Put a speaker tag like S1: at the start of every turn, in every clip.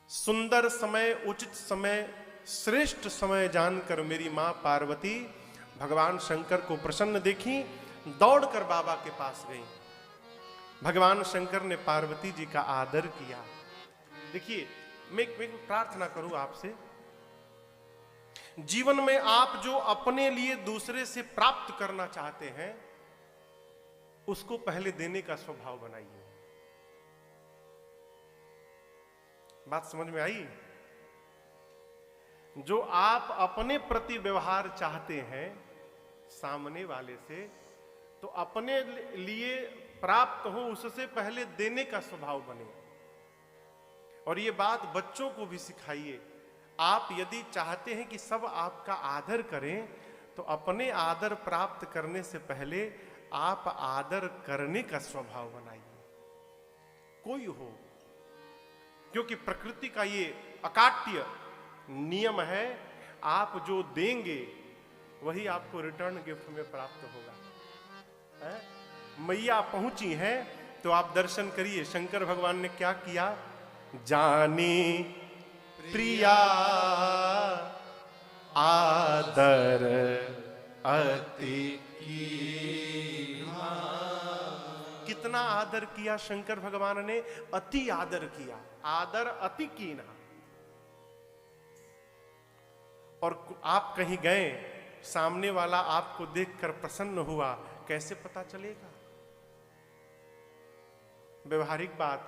S1: सुंदर समय, उचित समय, श्रेष्ठ समय जानकर मेरी मां पार्वती भगवान शंकर को प्रसन्न देखी, दौड़कर बाबा के पास गई। भगवान शंकर ने पार्वती जी का आदर किया। देखिए, मैं प्रार्थना करूं आपसे, जीवन में आप जो अपने लिए दूसरे से प्राप्त करना चाहते हैं उसको पहले देने का स्वभाव बनाइए। बात समझ में आई? जो आप अपने प्रति व्यवहार चाहते हैं सामने वाले से, तो अपने लिए प्राप्त हो उससे पहले देने का स्वभाव बने। और ये बात बच्चों को भी सिखाइए। आप यदि चाहते हैं कि सब आपका आदर करें, तो अपने आदर प्राप्त करने से पहले आप आदर करने का स्वभाव बनाइए, कोई हो। क्योंकि प्रकृति का ये अकाट्य नियम है, आप जो देंगे वही आपको रिटर्न गिफ्ट में प्राप्त होगा। मैया पहुंची हैं तो आप दर्शन करिए। शंकर भगवान ने क्या किया? जाने प्रिया आदर अति कीन्हा। कितना आदर किया शंकर भगवान ने? अति आदर किया। आदर अति कीन्हा। और आप कहीं गए, सामने वाला आपको देखकर प्रसन्न हुआ, कैसे पता चलेगा? व्यवहारिक बात,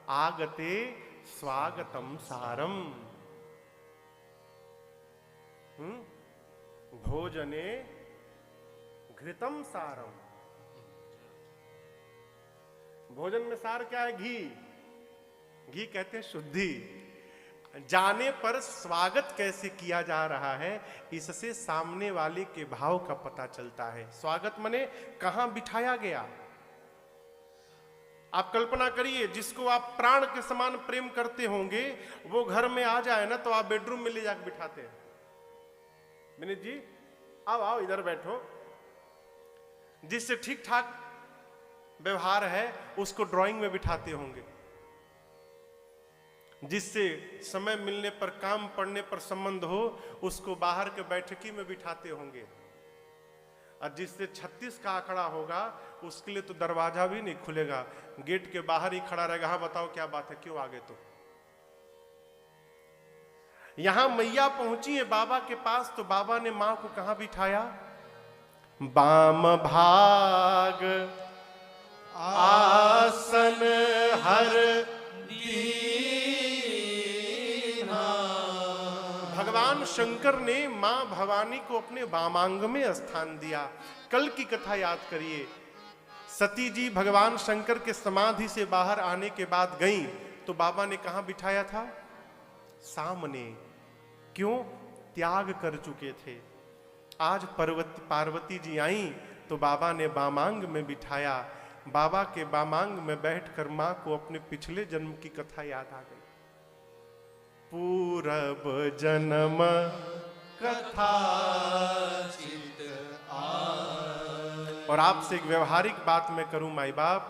S1: आगते स्वागतम सारम, भोजने घृतम सारम। भोजन में सार क्या है? घी। घी कहते हैं शुद्धि। जाने पर स्वागत कैसे किया जा रहा है, इससे सामने वाले के भाव का पता चलता है। स्वागत माने कहां बिठाया गया। आप कल्पना करिए, जिसको आप प्राण के समान प्रेम करते होंगे वो घर में आ जाए ना, तो आप बेडरूम में ले जाकर बिठाते हैं। विनीत जी आओ आओ इधर बैठो। जिससे ठीक ठाक व्यवहार है उसको ड्राइंग में बिठाते होंगे। जिससे समय मिलने पर, काम पड़ने पर संबंध हो, उसको बाहर के बैठकी में बिठाते होंगे। और जिससे 36 का आंकड़ा होगा उसके लिए तो दरवाजा भी नहीं खुलेगा, गेट के बाहर ही खड़ा रहेगा। हाँ बताओ क्या बात है, क्यों आगे? तो यहां मैया पहुंची है बाबा के पास, तो बाबा ने मां को कहां बिठाया? बाम भाग आसन हर दीना। भगवान शंकर ने मां भवानी को अपने वामांग में स्थान दिया। कल की कथा याद करिए, सती जी भगवान शंकर के समाधि से बाहर आने के बाद गईं, तो बाबा ने कहां बिठाया था? सामने। क्यों? त्याग कर चुके थे। आज पार्वती जी आई तो बाबा ने वामांग में बिठाया। बाबा के वामांग में बैठकर मां को अपने पिछले जन्म की कथा याद आ गई। पूरब जन्म कथा चित और आपसे एक व्यवहारिक बात मैं करूं माई बाप,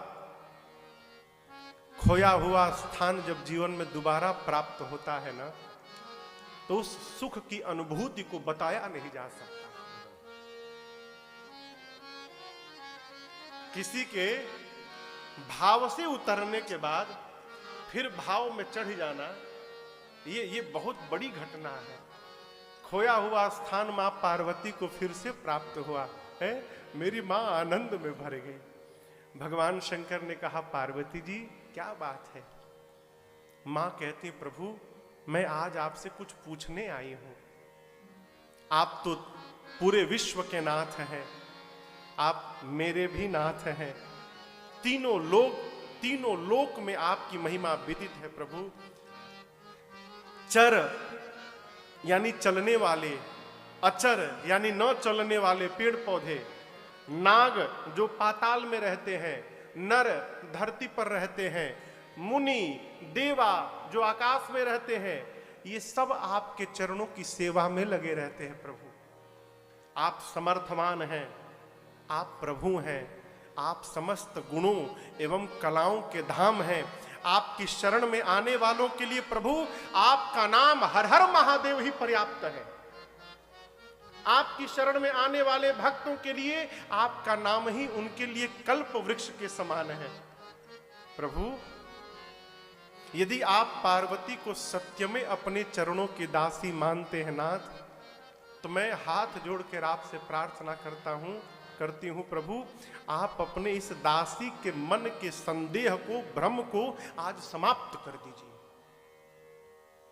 S1: खोया हुआ स्थान जब जीवन में दोबारा प्राप्त होता है ना, तो उस सुख की अनुभूति को बताया नहीं जा सकता। किसी के भाव से उतरने के बाद फिर भाव में चढ़ जाना, ये बहुत बड़ी घटना है। खोया हुआ स्थान मां पार्वती को फिर से प्राप्त हुआ है। मेरी मां आनंद में भर गई। भगवान शंकर ने कहा, पार्वती जी क्या बात है? मां कहती, प्रभु मैं आज आपसे कुछ पूछने आई हूं। आप तो पूरे विश्व के नाथ हैं, आप मेरे भी नाथ हैं। तीनों लोक में आपकी महिमा विदित है प्रभु। चर यानी चलने वाले, अचर यानी न चलने वाले पेड़ पौधे, नाग जो पाताल में रहते हैं, नर धरती पर रहते हैं, मुनि देवा जो आकाश में रहते हैं, ये सब आपके चरणों की सेवा में लगे रहते हैं प्रभु। आप समर्थवान हैं, आप प्रभु हैं, आप समस्त गुणों एवं कलाओं के धाम हैं। आपकी शरण में आने वालों के लिए प्रभु आपका नाम हर हर महादेव ही पर्याप्त है। आपकी शरण में आने वाले भक्तों के लिए आपका नाम ही उनके लिए कल्प वृक्ष के समान है। प्रभु यदि आप पार्वती को सत्य में अपने चरणों की दासी मानते हैं नाथ, तो मैं हाथ जोड़कर आपसे प्रार्थना करती हूं प्रभु, आप अपने इस दासी के मन के संदेह को, भ्रम को आज समाप्त कर दीजिए।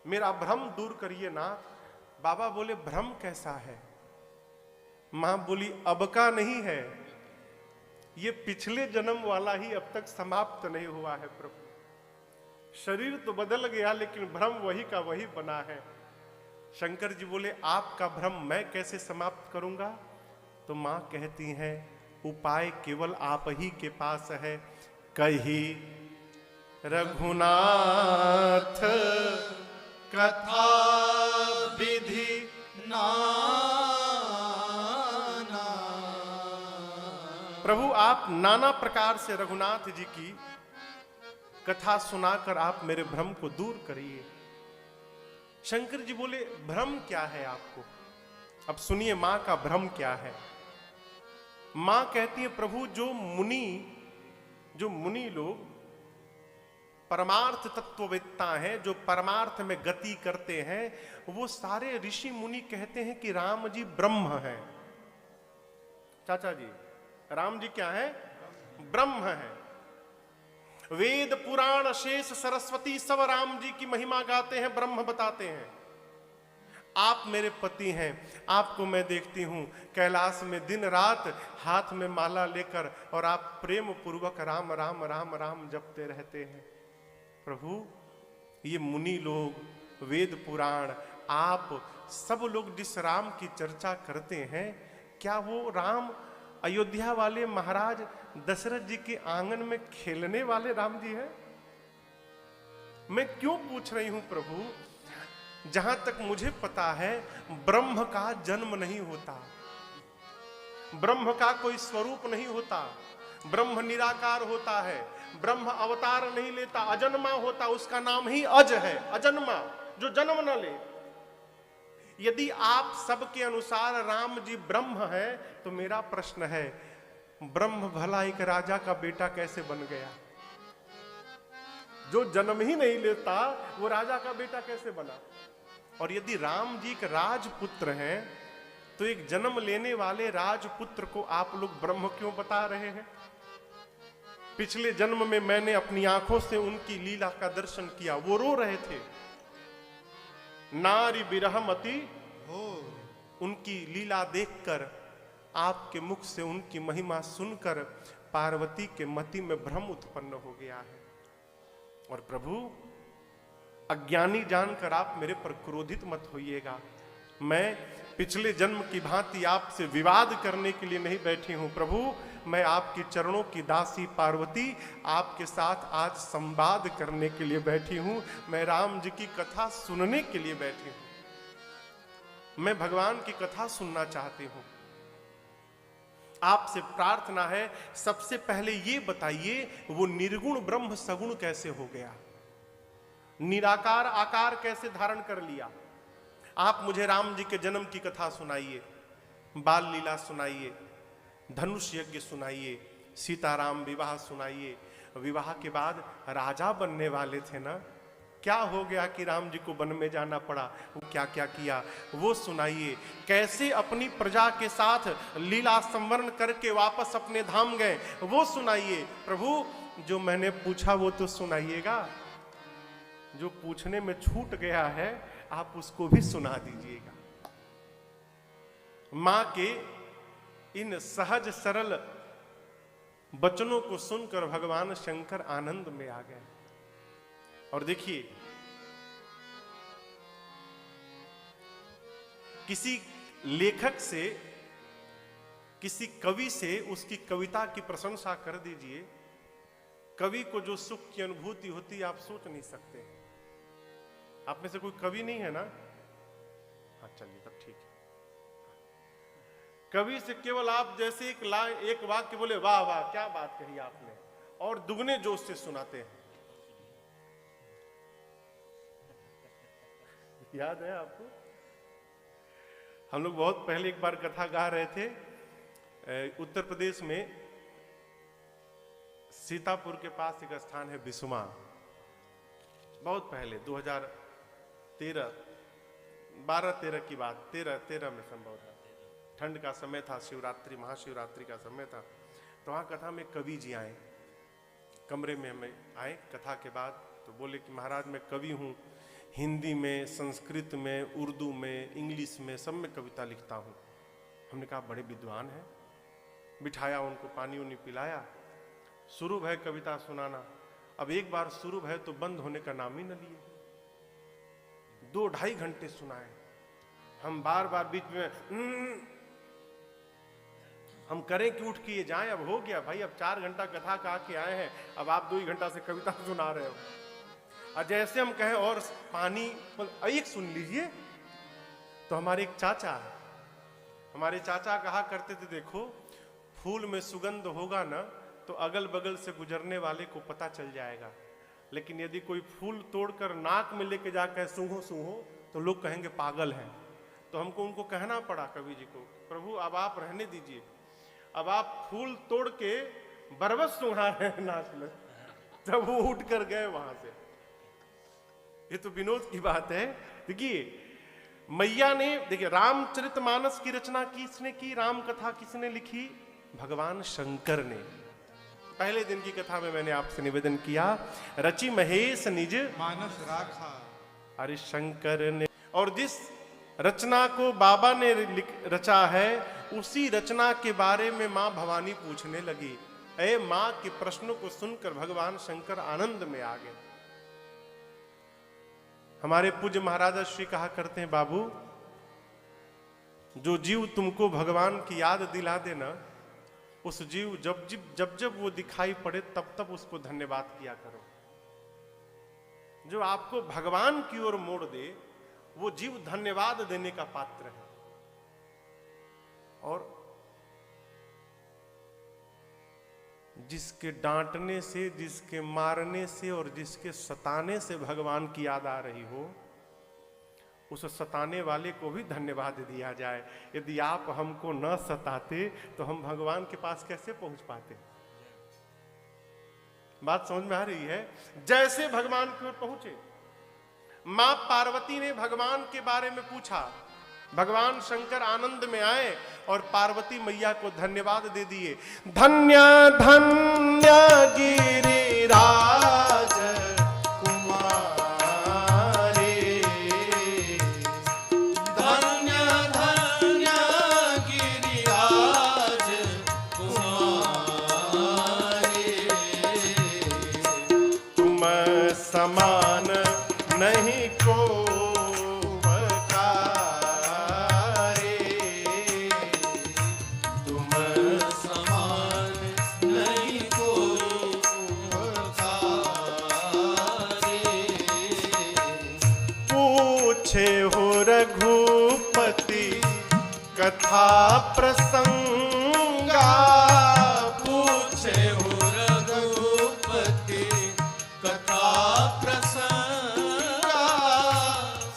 S1: मेरा भ्रम दूर करिए नाथ। बाबा बोले भ्रम कैसा है? मां बोली अब का नहीं है, ये पिछले जन्म वाला ही अब तक समाप्त नहीं हुआ है प्रभु। शरीर तो बदल गया लेकिन भ्रम वही का वही बना है। शंकर जी बोले आपका भ्रम मैं कैसे समाप्त करूंगा? तो मां कहती हैं उपाय केवल आप ही के पास है। कही रघुनाथ कथा विधि नाना। प्रभु आप नाना प्रकार से रघुनाथ जी की कथा सुनाकर आप मेरे भ्रम को दूर करिए। शंकर जी बोले भ्रम क्या है आपको? अब सुनिए मां का भ्रम क्या है। मां कहती है प्रभु जो मुनि लोग परमार्थ तत्ववेत्ता हैं, जो परमार्थ में गति करते हैं, वो सारे ऋषि मुनि कहते हैं कि राम जी ब्रह्म हैं। चाचा जी राम जी क्या है? ब्रह्म है। वेद पुराण शेष सरस्वती सब राम जी की महिमा गाते हैं, ब्रह्म बताते हैं। आप मेरे पति हैं, आपको मैं देखती हूं कैलाश में दिन रात हाथ में माला लेकर और आप प्रेम पूर्वक राम राम राम राम जपते रहते हैं। प्रभु ये मुनि लोग, वेद पुराण, आप सब लोग जिस राम की चर्चा करते हैं, क्या वो राम अयोध्या वाले महाराज दशरथ जी के आंगन में खेलने वाले राम जी हैं? मैं क्यों पूछ रही हूं प्रभु? जहां तक मुझे पता है ब्रह्म का जन्म नहीं होता, ब्रह्म का कोई स्वरूप नहीं होता, ब्रह्म निराकार होता है, ब्रह्म अवतार नहीं लेता, अजन्मा होता, उसका नाम ही अज है, अजन्मा, जो जन्म न ले। यदि आप सबके अनुसार राम जी ब्रह्म है, तो मेरा प्रश्न है ब्रह्म भला एक राजा का बेटा कैसे बन गया? जो जन्म ही नहीं लेता वो राजा का बेटा कैसे बना? और यदि राम जी एक राजपुत्र हैं, तो एक जन्म लेने वाले राजपुत्र को आप लोग ब्रह्म क्यों बता रहे हैं? पिछले जन्म में मैंने अपनी आंखों से उनकी लीला का दर्शन किया, वो रो रहे थे। नारी बिरहमति हो, उनकी लीला देखकर, आपके मुख से उनकी महिमा सुनकर पार्वती के मति में भ्रम उत्पन्न हो गया है। और प्रभु अज्ञानी जानकर आप मेरे पर क्रोधित मत होइएगा। मैं पिछले जन्म की भांति आपसे विवाद करने के लिए नहीं बैठी हूं प्रभु, मैं आपकी चरणों की दासी पार्वती आपके साथ आज संवाद करने के लिए बैठी हूं। मैं राम जी की कथा सुनने के लिए बैठी हूं। मैं भगवान की कथा सुनना चाहती हूं। आपसे प्रार्थना है, सबसे पहले ये बताइए वो निर्गुण ब्रह्म सगुण कैसे हो गया? निराकार आकार कैसे धारण कर लिया? आप मुझे राम जी के जन्म की कथा सुनाइए, बाल लीला सुनाइए, धनुष यज्ञ सुनाइए, सीताराम विवाह सुनाइए। विवाह के बाद राजा बनने वाले थे ना, क्या हो गया कि राम जी को वन में जाना पड़ा? वो क्या क्या किया वो सुनाइए। कैसे अपनी प्रजा के साथ लीला संवरण करके वापस अपने धाम गए वो सुनाइए। प्रभु जो मैंने पूछा वो तो सुनाइएगा, जो पूछने में छूट गया है आप उसको भी सुना दीजिएगा। मां के इन सहज सरल वचनों को सुनकर भगवान शंकर आनंद में आ गए। और देखिए, किसी लेखक से, किसी कवि से उसकी कविता की प्रशंसा कर दीजिए, कवि को जो सुख की अनुभूति होती है आप सोच नहीं सकते। आप में से कोई कवि नहीं है ना? हाँ चलिए तब ठीक है। कवि से केवल आप जैसे एक वाक्य बोले वाह वाह क्या बात कही आपने, और दुगने जोश से सुनाते हैं। याद है आपको? हम लोग बहुत पहले एक बार कथा गा रहे थे उत्तर प्रदेश में, सीतापुर के पास एक स्थान है बिस्मा। बहुत पहले 2013 12-13 की बात, 13 में संभव था। ठंड का समय था, शिवरात्रि महाशिवरात्रि का समय था। तो वहाँ कथा में कवि जी आए, कमरे में हमें आए कथा के बाद। तो बोले कि महाराज मैं कवि हूँ, हिंदी में, संस्कृत में, उर्दू में, इंग्लिश में, सब में कविता लिखता हूँ। हमने कहा बड़े विद्वान हैं। बिठाया, उनको पानी उनी पिलाया, शुरू है कविता सुनाना। अब एक बार शुरू है तो बंद होने का नाम ही न लिए। 2-2.5 घंटे सुनाए। हम बार बार बीच में हम करें कि उठ के ये जाएं, अब हो गया भाई, अब 4 घंटा कथा कहा के आए हैं, अब आप 2 घंटा से कविता सुना रहे हो। और जैसे हम कहें और पानी, एक सुन लीजिए। तो हमारे एक चाचा, हमारे चाचा कहा करते थे, देखो फूल में सुगंध होगा ना तो अगल बगल से गुजरने वाले को पता चल जाएगा, लेकिन यदि कोई फूल तोड़कर नाक में लेके जाकर सूंघो सूंघो तो लोग कहेंगे पागल है। तो हमको उनको कहना पड़ा कवि जी को, प्रभु अब आप रहने दीजिए, अब आप फूल तोड़ के बरबस सूंघा रहे हैं नाक में। तब वो उठ कर गए वहां से। ये तो विनोद की बात है। देखिए मैया ने, देखिए रामचरितमानस की रचना किसने की, राम कथा किसने लिखी? भगवान शंकर ने। पहले दिन की कथा में मैंने आपसे निवेदन किया, रचि महेश निज
S2: मानस राखा।
S1: अरे शंकर ने, और जिस रचना को बाबा ने रचा है उसी रचना के बारे में मां भवानी पूछने लगी। ऐ मां के प्रश्नों को सुनकर भगवान शंकर आनंद में आ गए। हमारे पूज्य महाराज श्री कहा करते हैं, बाबू जो जीव तुमको भगवान की याद दिला दे ना, उस जीव जब जब वो दिखाई पड़े तब तब उसको धन्यवाद किया करो। जो आपको भगवान की ओर मोड़ दे वो जीव धन्यवाद देने का पात्र है। और जिसके डांटने से, जिसके मारने से और जिसके सताने से भगवान की याद आ रही हो, उस सताने वाले को भी धन्यवाद दिया जाए। यदि आप हमको न सताते तो हम भगवान के पास कैसे पहुंच पाते? बात समझ में आ रही है? जैसे भगवान की ओर पहुंचे। मां पार्वती ने भगवान के बारे में पूछा, भगवान शंकर आनंद में आए और पार्वती मैया को धन्यवाद दे दिए। धन्य धन्य गिरिराज कुमारी,
S2: धन्य धन्य गिरिराज कुमारी,
S1: तुम समान नहीं को रघुपति कथा प्रसंगा,
S2: पूछे हो रघुपति कथा प्रसंगा,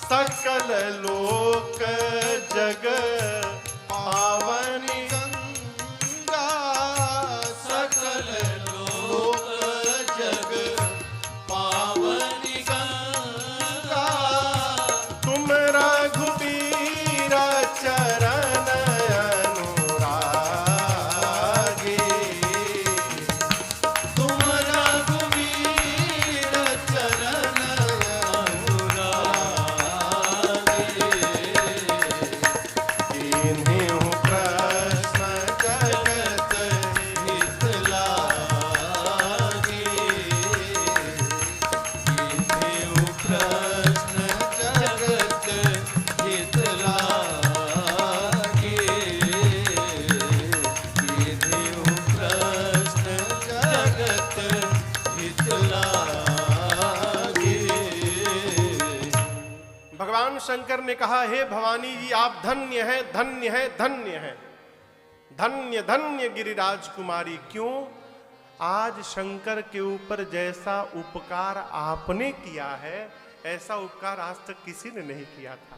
S1: सकल लोक जग पावनी
S2: गंगा, सकल लोक जग पावनी गंगा,
S1: तुम रघुबीर चरण अनुरागी,
S2: तुम रघुवीर चरण अनुरागी,
S1: इन्हीं प्रश्न
S2: जगत हित लागी, इन्हीं प्रश्न जगत हित लागी, इन्हीं प्रश्न जगत हित लागी।
S1: भगवान शंकर ने कहा, हे भवानी जी आप धन्य है, धन्य है, धन्य है, धन्य धन्य गिरिराज कुमारी। क्यों? आज शंकर के ऊपर जैसा उपकार आपने किया है, ऐसा उपकार आज तक किसी ने नहीं किया था।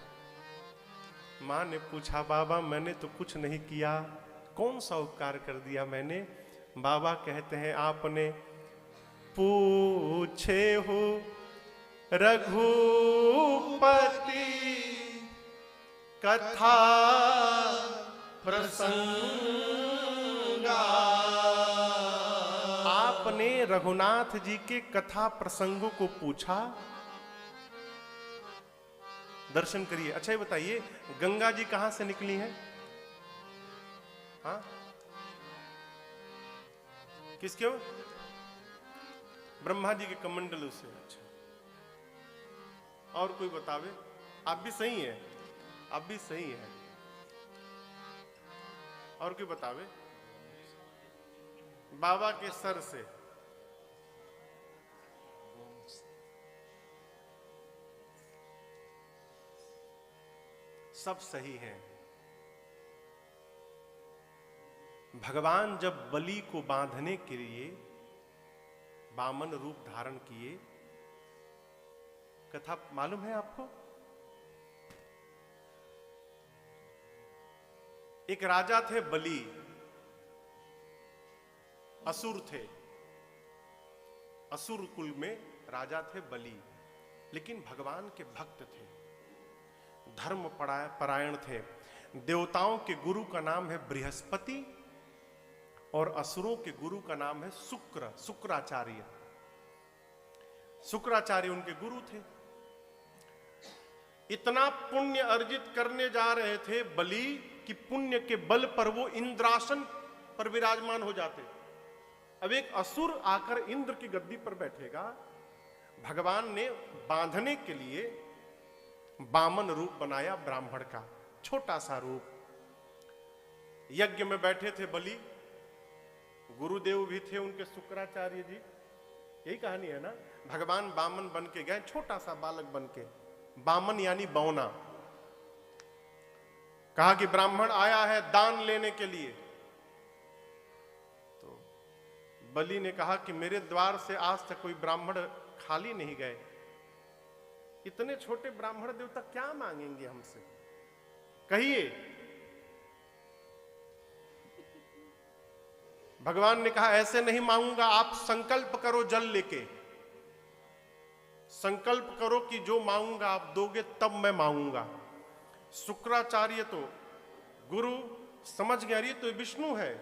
S1: माँ ने पूछा, बाबा मैंने तो कुछ नहीं किया, कौन सा उपकार कर दिया मैंने? बाबा कहते हैं, आपने पूछे हो रघुपति कथा प्रसंगा। आपने रघुनाथ जी के कथा प्रसंगों को पूछा। दर्शन करिए। अच्छा ये बताइए, गंगा जी कहां से निकली हैं? हाँ, किसके? ब्रह्मा जी के कमंडलों से। अच्छा, और कोई बतावे? आप भी सही है, आप भी सही है। और कोई बतावे? बाबा के सर से। सब सही है। भगवान जब बलि को बांधने के लिए वामन रूप धारण किए, कथा मालूम है आपको? एक राजा थे बलि, असुर थे, असुर कुल में राजा थे बलि, लेकिन भगवान के भक्त थे, धर्म परायण थे। देवताओं के गुरु का नाम है बृहस्पति और असुरों के गुरु का नाम है शुक्राचार्य। शुक्राचार्य उनके गुरु थे। इतना पुण्य अर्जित करने जा रहे थे बलि कि पुण्य के बल पर वो इंद्रासन पर विराजमान हो जाते। अब एक असुर आकर इंद्र की गद्दी पर बैठेगा। भगवान ने बांधने के लिए वामन रूप बनाया, ब्राह्मण का छोटा सा रूप। यज्ञ में बैठे थे बलि, गुरुदेव भी थे उनके शुक्राचार्य जी। यही कहानी है ना। भगवान वामन बन के गए, छोटा सा बालक बन के। वामन यानी बौना। कहा कि ब्राह्मण आया है दान लेने के लिए। तो बलि ने कहा कि मेरे द्वार से आज तक कोई ब्राह्मण खाली नहीं गए। इतने छोटे ब्राह्मण देवता क्या मांगेंगे हमसे? कहिए। भगवान ने कहा ऐसे नहीं मांगूंगा, आप संकल्प करो जल लेके। संकल्प करो कि जो मांगूंगा आप दोगे, तब मैं मांगूंगा। शुक्राचार्य तो गुरु समझ गया, ये तो विष्णु है,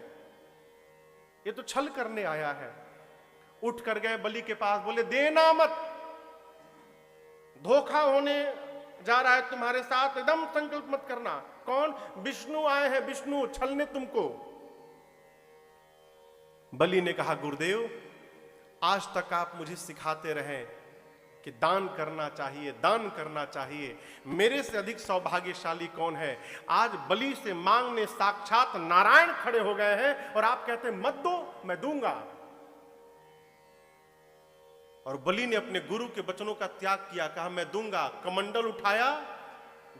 S1: ये तो छल करने आया है। उठ कर गए बलि के पास, बोले देना मत, धोखा होने जा रहा है तुम्हारे साथ, एकदम संकल्प मत करना। कौन? विष्णु आए हैं, विष्णु छलने तुमको। बलि ने कहा गुरुदेव, आज तक आप मुझे सिखाते रहे कि दान करना चाहिए, दान करना चाहिए। मेरे से अधिक सौभाग्यशाली कौन है? आज बलि से मांगने साक्षात नारायण खड़े हो गए हैं और आप कहते हैं मत दो, मैं दूंगा। और बलि ने अपने गुरु के वचनों का त्याग किया, कहा मैं दूंगा। कमंडल उठाया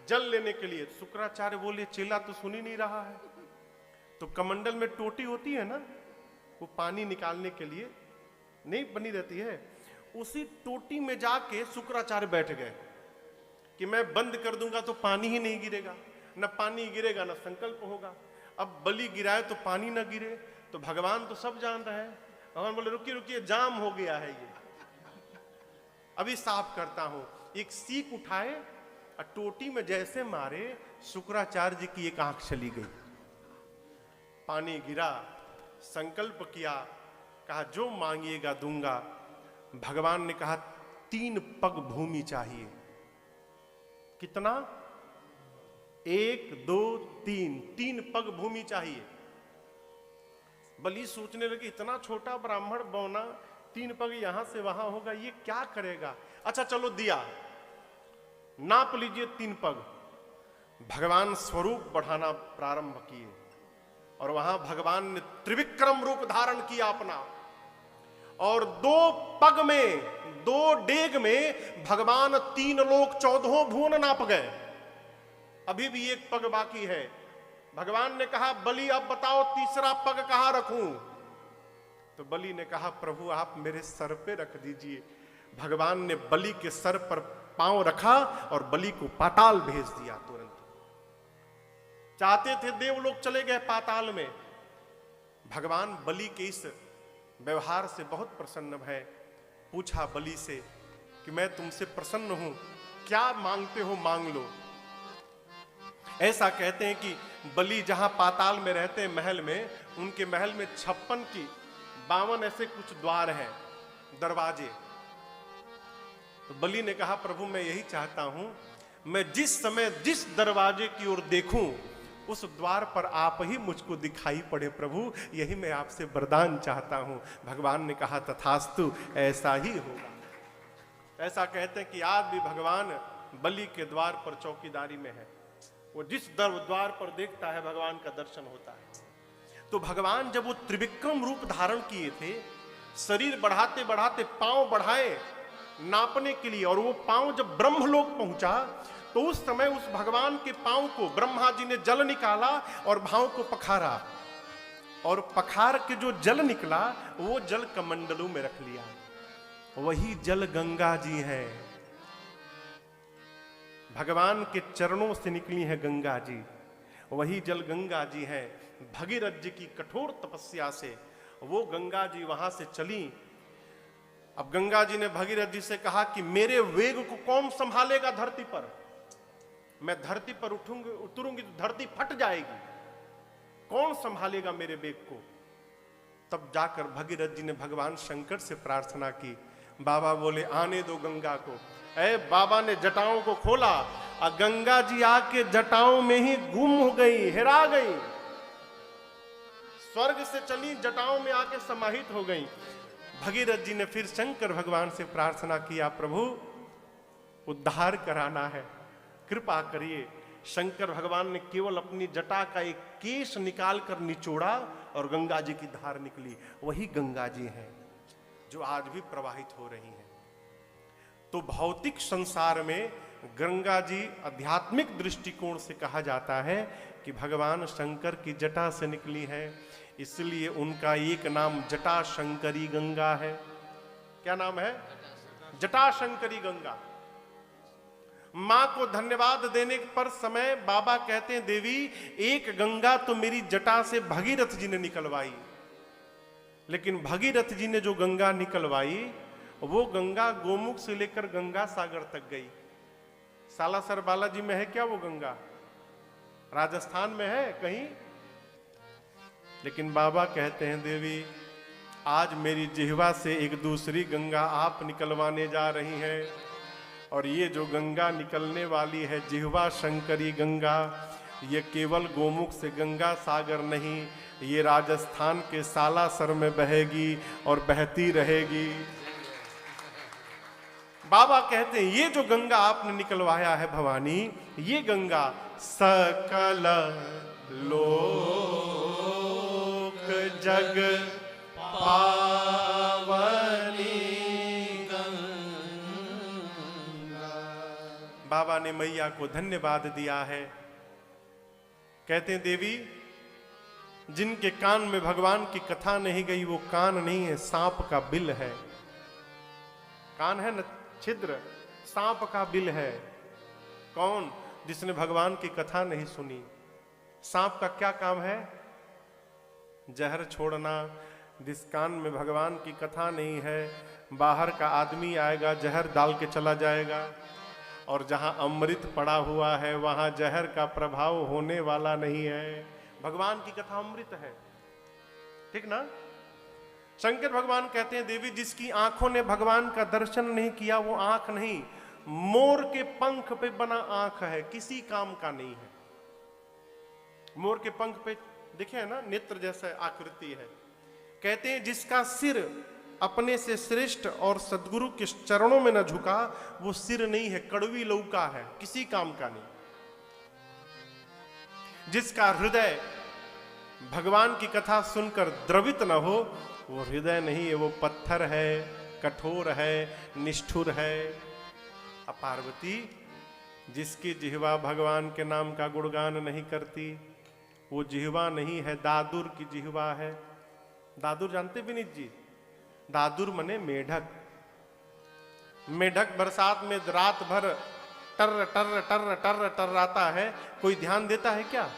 S1: जल लेने के लिए। शुक्राचार्य बोले चेला तो सुन ही नहीं रहा है। तो कमंडल में टोटी होती है ना, वो पानी निकालने के लिए नहीं बनी रहती है। उसी टोटी में जाके शुक्राचार्य बैठ गए कि मैं बंद कर दूंगा तो पानी ही नहीं गिरेगा, न पानी गिरेगा न संकल्प होगा। अब बलि गिराए तो पानी न गिरे, तो भगवान तो सब जान रहे हैं। भगवान बोले रुकिए रुकिए, जाम हो गया है ये, अभी साफ करता हूं। एक सीख उठाए और टोटी में जैसे मारे, शुक्राचार्य जी की एक आंख चली गई, पानी गिरा। संकल्प किया, कहा जो मांगिएगा दूंगा। भगवान ने कहा 3 पग भूमि चाहिए। कितना? 1 2 3 पग भूमि चाहिए। बलि सोचने लगे इतना छोटा ब्राह्मण बौना, 3 पग यहां से वहां होगा, ये क्या करेगा? अच्छा चलो दिया, नाप लीजिए 3 पग। भगवान स्वरूप बढ़ाना प्रारंभ किए और वहां भगवान ने त्रिविक्रम रूप धारण किया अपना। और 2 पग में, 2 डेग में भगवान 3 लोक 14 भुवन नाप गए। अभी भी 1 पग बाकी है। भगवान ने कहा बलि अब बताओ तीसरा पग कहां रखूं? तो बलि ने कहा प्रभु आप मेरे सर पे रख दीजिए। भगवान ने बलि के सर पर पांव रखा और बलि को पाताल भेज दिया तुरंत। चाहते थे देवलोक चले गए पाताल में। भगवान बलि के इस व्यवहार से बहुत प्रसन्न है। पूछा बलि से कि मैं तुमसे प्रसन्न हूं, क्या मांगते हो मांग लो। ऐसा कहते हैं कि बलि जहां पाताल में रहते हैं महल में, उनके महल में 52 ऐसे कुछ द्वार हैं, दरवाजे। तो बलि ने कहा प्रभु मैं यही चाहता हूं, मैं जिस समय जिस दरवाजे की ओर देखूं उस द्वार पर आप ही मुझको दिखाई पड़े प्रभु, यही मैं आपसे वरदान चाहता हूं। भगवान ने कहा तथास्तु, ऐसा ही होगा। ऐसा कहते हैं कि आज भी भगवान बलि के द्वार पर चौकीदारी में है। वो जिस द्वार पर देखता है भगवान का दर्शन होता है। तो भगवान जब वो त्रिविक्रम रूप धारण किए थे, शरीर बढ़ाते बढ़ाते पांव बढ़ाए नापने के लिए, और वो पांव जब ब्रह्मलोक पहुंचा तो उस समय उस भगवान के पांव को ब्रह्मा जी ने जल निकाला और भाव को पखारा, और पखार के जो जल निकला वो जल कमंडलू में रख लिया। वही जल गंगा जी है। भगवान के चरणों से निकली है गंगा जी, वही जल गंगा जी है। भगीरथ जी की कठोर तपस्या से वो गंगा जी वहां से चली। अब गंगा जी ने भगीरथ जी से कहा कि मेरे वेग को कौन संभालेगा धरती पर, मैं धरती पर उतरूंगी तो धरती फट जाएगी, कौन संभालेगा मेरे वेग को। तब जाकर भगीरथ जी ने भगवान शंकर से प्रार्थना की। बाबा बोले आने दो गंगा को। बाबा ने जटाओं को खोला और गंगा जी आके जटाओं में ही गुम हो गई, हेरा गई, स्वर्ग से चली जटाओं में आके समाहित हो गई। भगीरथ जी ने फिर शंकर भगवान से प्रार्थना किया, प्रभु उद्धार कराना है, कृपा करिए। शंकर भगवान ने केवल अपनी जटा का एक केश निकाल कर निचोड़ा और गंगा जी की धार निकली। वही गंगा जी हैं जो आज भी प्रवाहित हो रही हैं। तो भौतिक संसार में गंगा जी आध्यात्मिक दृष्टिकोण से कहा जाता है कि भगवान शंकर की जटा से निकली है, इसलिए उनका एक नाम जटा शंकरी गंगा है। क्या नाम है? जटा शंकरी गंगा। मां को धन्यवाद देने पर समय बाबा कहते हैं देवी एक गंगा तो मेरी जटा से भगीरथ जी ने निकलवाई, लेकिन भगीरथ जी ने जो गंगा निकलवाई वो गंगा गोमुख से लेकर गंगा सागर तक गई। सालासर बालाजी में है क्या वो गंगा? राजस्थान में है कहीं? लेकिन बाबा कहते हैं देवी आज मेरी जिह्वा से एक दूसरी गंगा आप निकलवाने जा रही हैं, और ये जो गंगा निकलने वाली है जिह्वा शंकरी गंगा, ये केवल गोमुख से गंगा सागर नहीं, ये राजस्थान के सालासर में बहेगी और बहती रहेगी। बाबा कहते हैं ये जो गंगा आपने निकलवाया है भवानी, ये गंगा सकल लोक जग पावनी गंगा। बाबा ने मैया को धन्यवाद दिया है। कहते हैं देवी जिनके कान में भगवान की कथा नहीं गई वो कान नहीं है, सांप का बिल है। कान है न छिद्र, सांप का बिल है। कौन? जिसने भगवान की कथा नहीं सुनी। सांप का क्या काम है? जहर छोड़ना। जिस कान में भगवान की कथा नहीं है, बाहर का आदमी आएगा जहर डाल के चला जाएगा, और जहां अमृत पड़ा हुआ है वहां जहर का प्रभाव होने वाला नहीं है। भगवान की कथा अमृत है, ठीक ना? शंकर भगवान कहते हैं देवी जिसकी आंखों ने भगवान का दर्शन नहीं किया वो आंख नहीं, मोर के पंख पे बना आंख है, किसी काम का नहीं है। मोर के पंख पे देखे है ना, नेत्र जैसा आकृति है। कहते हैं जिसका सिर अपने से श्रेष्ठ और सदगुरु के चरणों में न झुका वो सिर नहीं है, कड़वी लौका है, किसी काम का नहीं। जिसका हृदय भगवान की कथा सुनकर द्रवित न हो वो हृदय नहीं है, वो पत्थर है, कठोर है, निष्ठुर है। पार्वती जिसकी जिह्वा भगवान के नाम का गुणगान नहीं करती वो जिह्वा नहीं है, दादुर की जिह्वा है। दादुर जानते विनीत जी? दादुर मने मेढक। मेढक बरसात में रात भर टर टर टर टर टर्राता है, कोई ध्यान देता है क्या?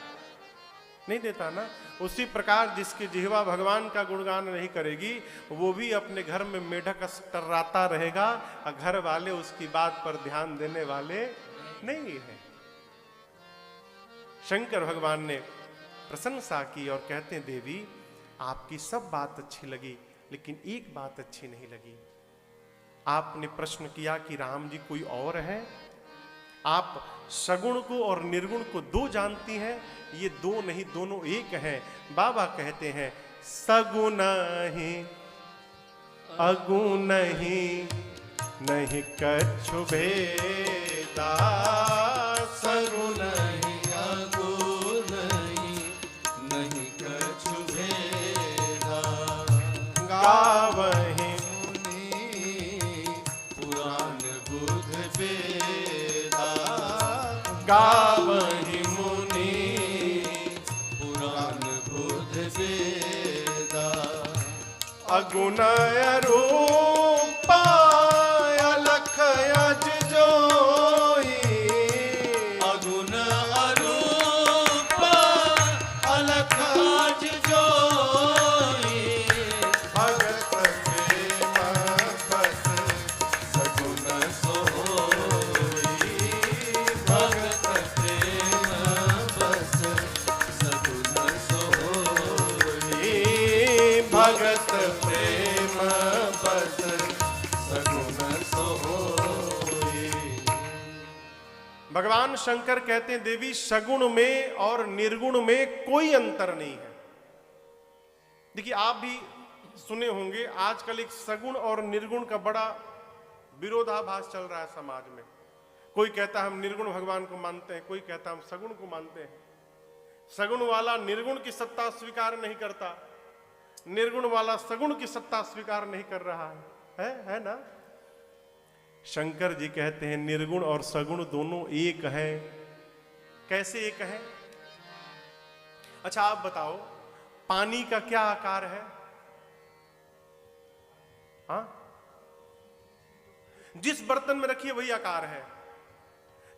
S1: नहीं देता ना। उसी प्रकार जिसकी जिह्वा भगवान का गुणगान नहीं करेगी, वो भी अपने घर में मेढक टर्राता रहेगा और घर वाले उसकी बात पर ध्यान देने वाले नहीं है। शंकर भगवान ने प्रशंसा की और कहते हैं, देवी आपकी सब बात अच्छी लगी, लेकिन एक बात अच्छी नहीं लगी। आपने प्रश्न किया कि राम जी कोई और है? आप सगुण को और निर्गुण को दो जानती हैं, ये दो नहीं, दोनों एक हैं। बाबा कहते हैं, सगुण ही अगुण ही नहीं कछु भेदा,
S2: सगुण ही अगुण ही नहीं कछु भेदा,
S1: गावहि
S2: पुराण बुध वेदा,
S1: गावहि मुनि
S2: पुराण बुध वेदा,
S1: अगुण रूपा अलख अज जोई,
S2: अगुण अरूप अलख अज जोई,
S1: भगत प्रेम बस
S2: सगुण सोई, भगत प्रेम बस सगुण सोई,
S1: भगत प्रेम बस सगुण सोई। भगवान शंकर कहते हैं, देवी सगुण में और निर्गुण में कोई अंतर नहीं है। देखिए, आप भी सुने होंगे आजकल एक सगुण और निर्गुण का बड़ा विरोधाभास चल रहा है समाज में। कोई कहता है हम निर्गुण भगवान को मानते हैं, कोई कहता है हम सगुण को मानते हैं। सगुण वाला निर्गुण की सत्ता स्वीकार नहीं करता, निर्गुण वाला सगुण की सत्ता स्वीकार नहीं कर रहा है ना। शंकर जी कहते हैं, निर्गुण और सगुण दोनों एक हैं। कैसे एक हैं? अच्छा आप बताओ, पानी का क्या आकार है? हाँ, जिस बर्तन में रखिए वही आकार है।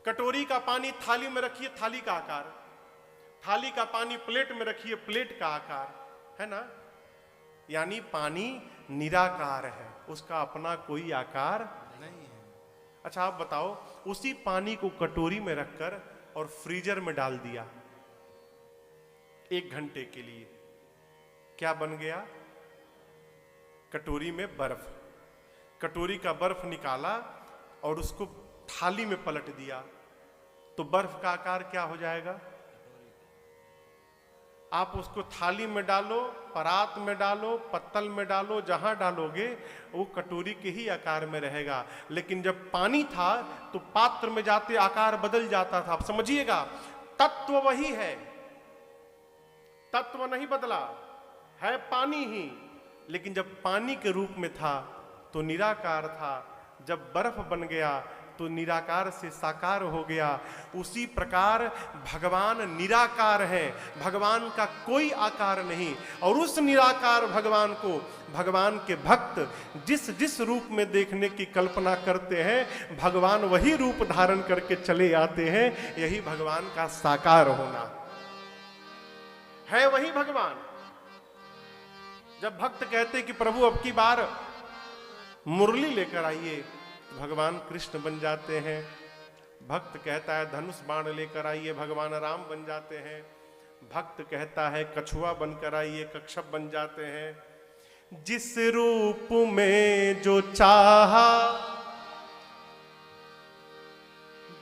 S1: कटोरी का पानी थाली में रखिए, थाली का आकार। थाली का पानी प्लेट में रखिए, प्लेट का आकार, है ना। यानी पानी निराकार है, उसका अपना कोई आकार
S2: नहीं है।
S1: अच्छा आप बताओ, उसी पानी को कटोरी में रखकर और फ्रीजर में डाल दिया 1 घंटे के लिए, क्या बन गया? कटोरी में बर्फ। कटोरी का बर्फ निकाला और उसको थाली में पलट दिया, तो बर्फ का आकार क्या हो जाएगा? आप उसको थाली में डालो, परात में डालो, पत्तल में डालो, जहां डालोगे वो कटोरी के ही आकार में रहेगा। लेकिन जब पानी था तो पात्र में जाते आकार बदल जाता था। आप समझिएगा, तत्व वही है, तत्व नहीं बदला, है पानी ही। लेकिन जब पानी के रूप में था तो निराकार था, जब बर्फ बन गया तो निराकार से साकार हो गया। उसी प्रकार भगवान निराकार है, भगवान का कोई आकार नहीं। और उस निराकार भगवान को भगवान के भक्त जिस जिस रूप में देखने की कल्पना करते हैं, भगवान वही रूप धारण करके चले आते हैं। यही भगवान का साकार होना है, वही भगवान। जब भक्त कहते कि प्रभु अब की बार मुरली लेकर आइए, भगवान कृष्ण बन जाते हैं। भक्त कहता है धनुष बाण लेकर आइए, भगवान राम बन जाते हैं। भक्त कहता है कछुआ बनकर आइए, कच्छप बन जाते हैं। जिस रूप में जो चाहा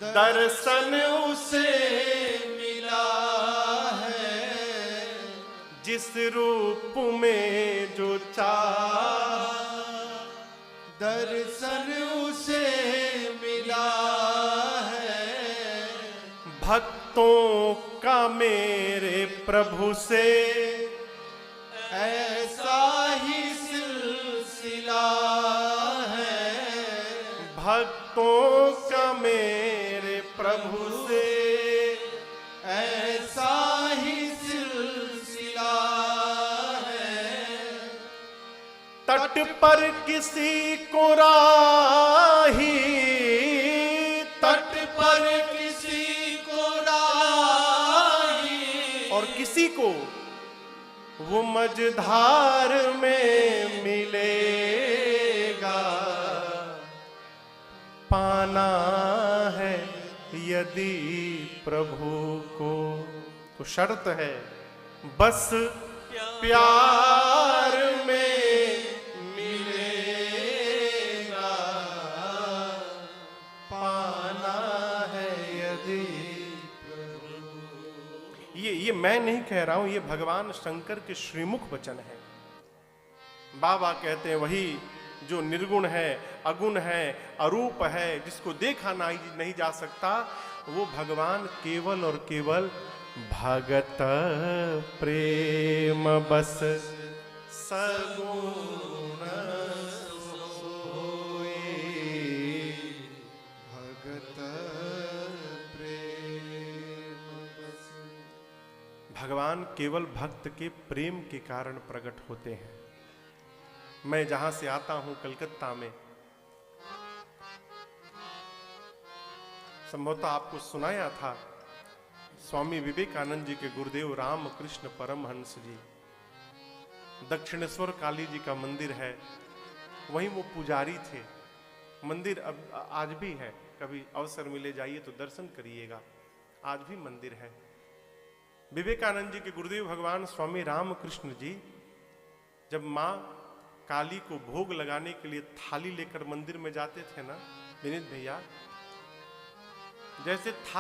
S1: दर्शन उसे
S2: मिला है,
S1: जिस रूप में जो चाहा
S2: दर्शन उसे मिला है।
S1: भक्तों का मेरे प्रभु से
S2: ऐसा ही सिलसिला है।
S1: भक्तों का मेरे प्रभु से
S2: ऐसा ही सिलसिला है।
S1: तट पर किसी को राह राही,
S2: तट पर किसी को राही,
S1: और किसी को वो मझधार में मिलेगा। पाना है यदि प्रभु को तो शर्त है बस प्यार में मिलेगा। पाना है यदि ये मैं नहीं कह रहा हूं, ये भगवान शंकर के श्रीमुख वचन है। बाबा कहते हैं वही जो निर्गुण है, अगुण है, अरूप है, जिसको देखा नहीं जा सकता, वो भगवान केवल और केवल भगत प्रेम बस सगुण सोई। भगत प्रेम बस। भगवान केवल भक्त के प्रेम के कारण प्रकट होते हैं। मैं जहां से आता हूं कलकत्ता में, संभवतः आपको सुनाया था, स्वामी विवेकानंद जी के गुरुदेव रामकृष्ण परमहंस जी, दक्षिणेश्वर काली जी का मंदिर है, वहीं वो पुजारी थे। मंदिर अब आज भी है, कभी अवसर मिले जाइए तो दर्शन करिएगा, आज भी मंदिर है। विवेकानंद जी के गुरुदेव भगवान स्वामी रामकृष्ण जी जब मां काली को भोग लगाने के लिए थाली लेकर मंदिर में जाते थे ना विनीत भैया, जैसे